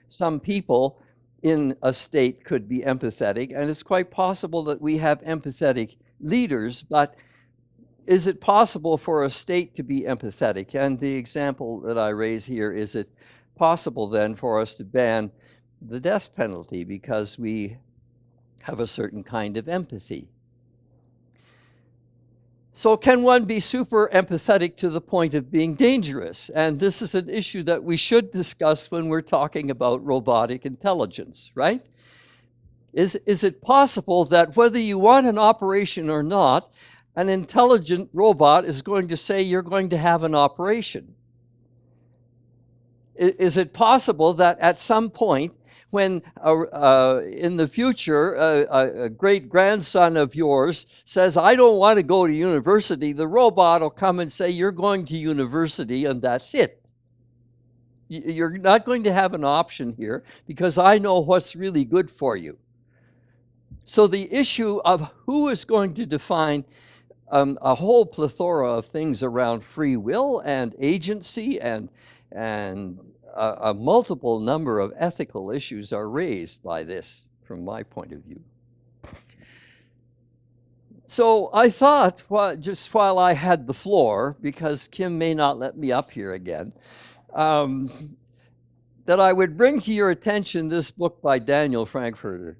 some people in a state could be empathetic, and it's quite possible that we have empathetic leaders, but is it possible for a state to be empathetic? And the example that I raise here, is it possible then for us to ban the death penalty because we have a certain kind of empathy? So can one be super empathetic to the point of being dangerous? And this is an issue that we should discuss when we're talking about robotic intelligence, right? Is it possible that whether you want an operation or not, an intelligent robot is going to say you're going to have an operation? Is it possible that at some point, when in the future a great-grandson of yours says, I don't want to go to university, the robot will come and say, you're going to university and that's it. You're not going to have an option here because I know what's really good for you. So the issue of who is going to define a whole plethora of things around free will and agency and a multiple number of ethical issues are raised by this, from my point of view. So I thought, just while I had the floor, because Kim may not let me up here again, that I would bring to your attention this book by Daniel Frankfurter.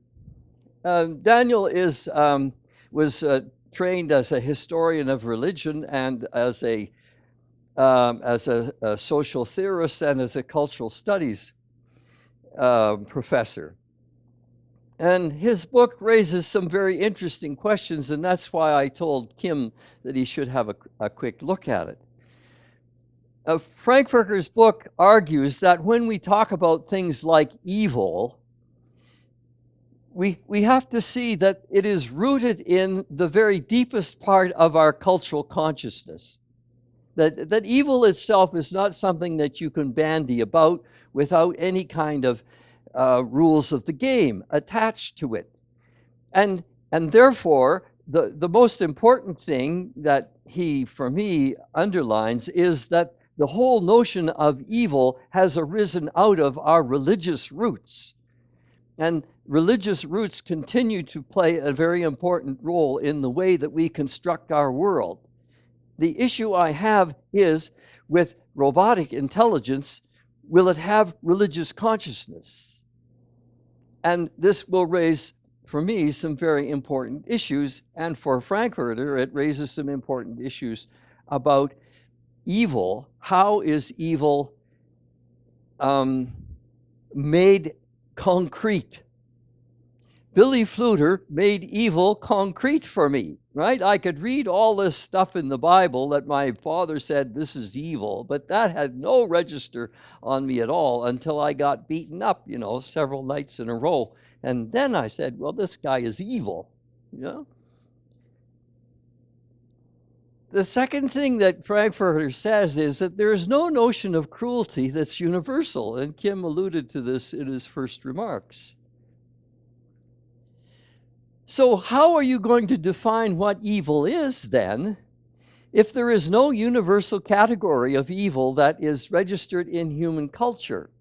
Daniel was trained as a historian of religion and as a social theorist and as a cultural studies professor. And his book raises some very interesting questions, and that's why I told Kim that he should have a quick look at it. Frankfurter's book argues that when we talk about things like evil, we have to see that it is rooted in the very deepest part of our cultural consciousness. That evil itself is not something that you can bandy about without any kind of rules of the game attached to it. And therefore, the most important thing that he, for me, underlines is that the whole notion of evil has arisen out of our religious roots. And religious roots continue to play a very important role in the way that we construct our world. The issue I have is, with robotic intelligence, will it have religious consciousness? And this will raise, for me, some very important issues, and for Frankfurter, it raises some important issues about evil. How is evil made concrete? Billy Fluter made evil concrete for me, right? I could read all this stuff in the Bible that my father said this is evil, but that had no register on me at all until I got beaten up, several nights in a row. And then I said, well, this guy is evil, The second thing that Frankfurter says is that there is no notion of cruelty that's universal, and Kim alluded to this in his first remarks. So how are you going to define what evil is then, if there is no universal category of evil that is registered in human culture?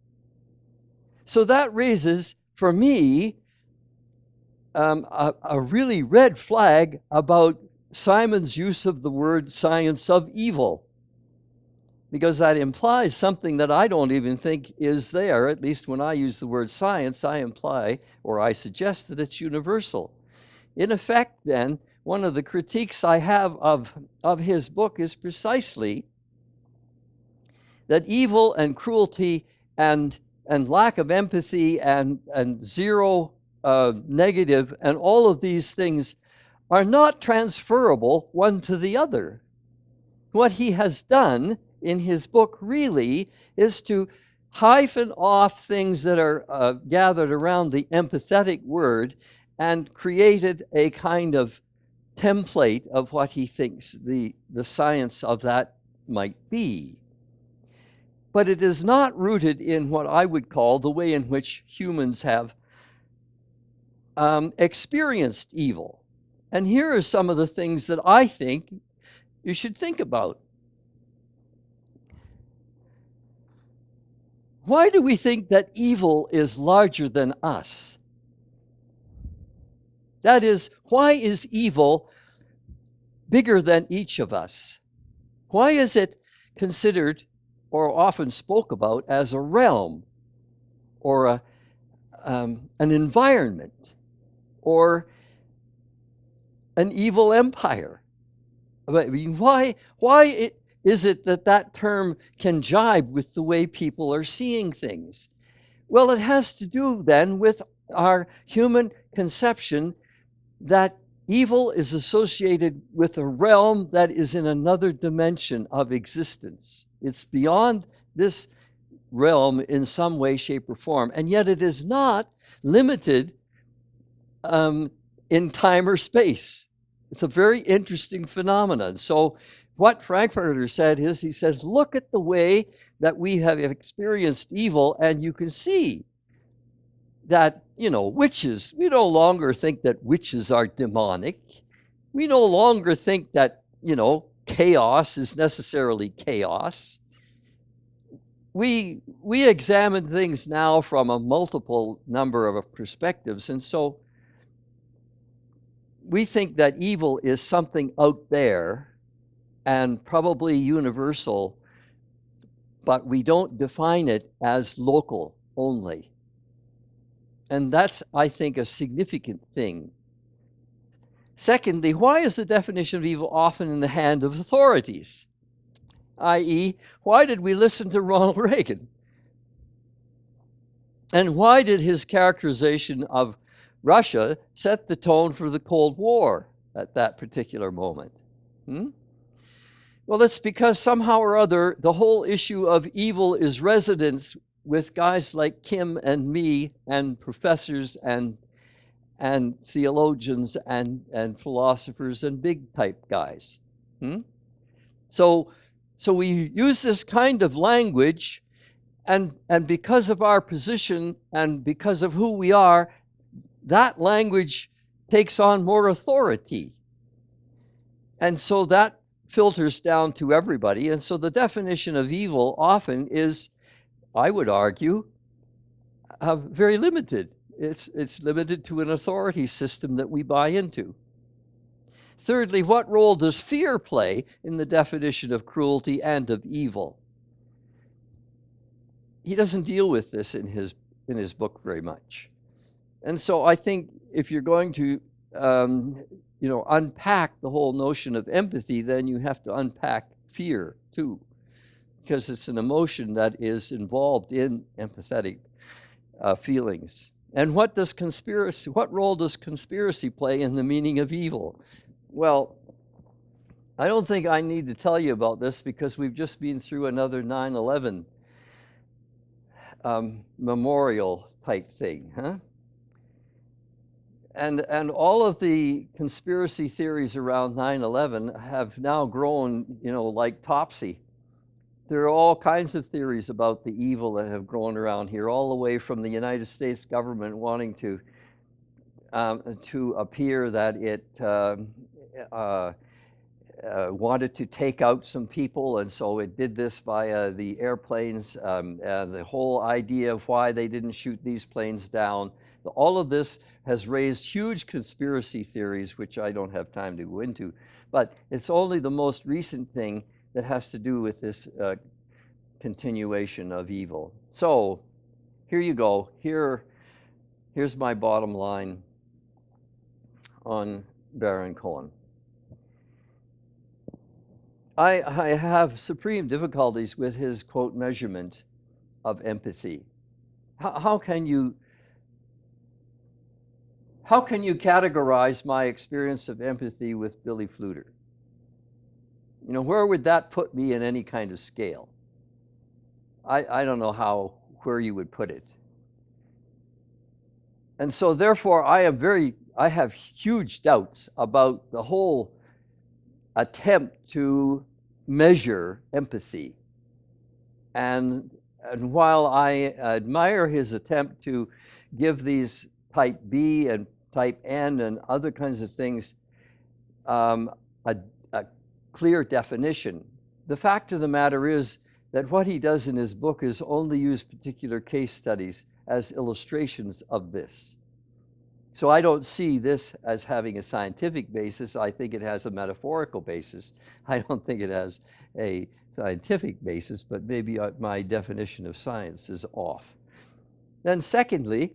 So that raises, for me, a really red flag about Simon's use of the word science of evil, because that implies something that I don't even think is there. At least when I use the word science, I imply, or I suggest, that it's universal. In effect, then, one of the critiques I have of his book is precisely that evil and cruelty and lack of empathy and zero negative and all of these things are not transferable one to the other. What he has done in his book really is to hyphen off things that are gathered around the empathetic word and created a kind of template of what he thinks the science of that might be. But it is not rooted in what I would call the way in which humans have experienced evil. And here are some of the things that I think you should think about. Why do we think that evil is larger than us? That is, why is evil bigger than each of us? Why is it considered or often spoke about as a realm or an environment or an evil empire? I mean, why is it that that term can jibe with the way people are seeing things? Well, it has to do then with our human conception that evil is associated with a realm that is in another dimension of existence. It's beyond this realm in some way, shape, or form, and yet it is not limited in time or space. It's a very interesting phenomenon. So what Frankfurter said is, he says, look at the way that we have experienced evil, and you can see that, witches, we no longer think that witches are demonic. We no longer think that, chaos is necessarily chaos. We examine things now from a multiple number of perspectives, and so we think that evil is something out there and probably universal, but we don't define it as local only. And that's, I think, a significant thing. Secondly, why is the definition of evil often in the hand of authorities? I.e., why did we listen to Ronald Reagan? And why did his characterization of Russia set the tone for the Cold War at that particular moment? Well, it's because somehow or other, the whole issue of evil is resonance with guys like Kim and me and professors and theologians and philosophers and big type guys. So we use this kind of language, and because of our position and because of who we are, that language takes on more authority. And so that filters down to everybody. And so the definition of evil often is, I would argue, very limited. It's limited to an authority system that we buy into. Thirdly, what role does fear play in the definition of cruelty and of evil? He doesn't deal with this in his book very much. And so I think if you're going to unpack the whole notion of empathy, then you have to unpack fear too, because it's an emotion that is involved in empathetic feelings. And what role does conspiracy play in the meaning of evil? Well, I don't think I need to tell you about this because we've just been through another 9/11 memorial type thing, huh? And all of the conspiracy theories around 9/11 have now grown, like Topsy. There are all kinds of theories about the evil that have grown around here, all the way from the United States government wanting to appear that it wanted to take out some people, and so it did this via the airplanes, and the whole idea of why they didn't shoot these planes down. All of this has raised huge conspiracy theories, which I don't have time to go into, but it's only the most recent thing that has to do with this continuation of evil. So here you go. Here's my bottom line on Baron Cohen. I have supreme difficulties with his, quote, measurement of empathy. How can you categorize my experience of empathy with Billy Fluter? Where would that put me in any kind of scale? I don't know where you would put it. And so therefore I have huge doubts about the whole attempt to measure empathy. And while I admire his attempt to give these type B and type N and other kinds of things a clear definition, the fact of the matter is that what he does in his book is only use particular case studies as illustrations of this. So I don't see this as having a scientific basis. I think it has a metaphorical basis. I don't think it has a scientific basis, but maybe my definition of science is off. Then secondly,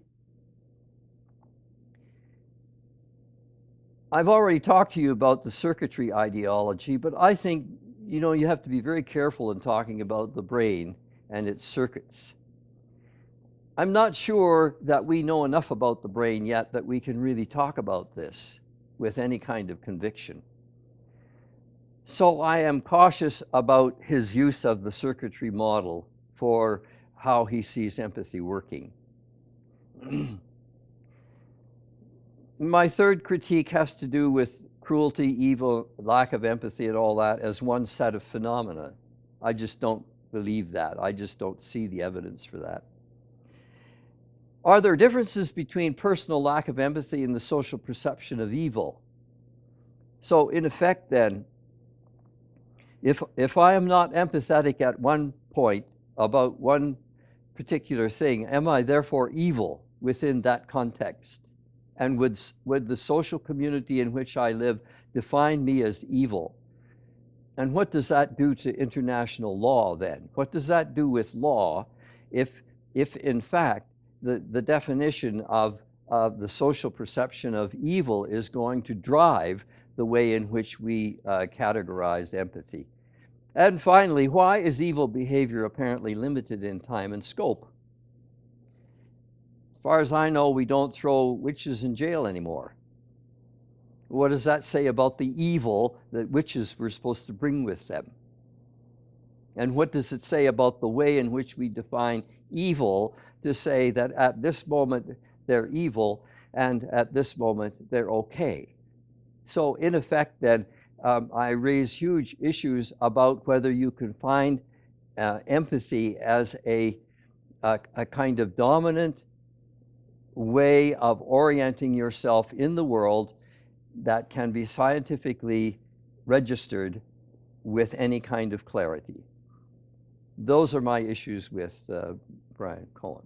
I've already talked to you about the circuitry ideology, but I think, you know, you have to be very careful in talking about the brain and its circuits. I'm not sure that we know enough about the brain yet that we can really talk about this with any kind of conviction. So I am cautious about his use of the circuitry model for how he sees empathy working. My third critique has to do with cruelty, evil, lack of empathy, and all that as one set of phenomena. I just don't believe that. I just don't see the evidence for that. Are there differences between personal lack of empathy and the social perception of evil? So in effect then, if I am not empathetic at one point about one particular thing, am I therefore evil within that context? And would the social community in which I live define me as evil? And what does that do to international law then? What does that do with law if in fact the definition of the social perception of evil is going to drive the way in which we categorize empathy? And finally, why is evil behavior apparently limited in time and scope? As far as I know, we don't throw witches in jail anymore. What does that say about the evil that witches were supposed to bring with them? And what does it say about the way in which we define evil to say that at this moment they're evil and at this moment they're okay? So in effect then, I raise huge issues about whether you can find empathy as a kind of dominant way of orienting yourself in the world that can be scientifically registered with any kind of clarity. Those are my issues with Brian Cullen.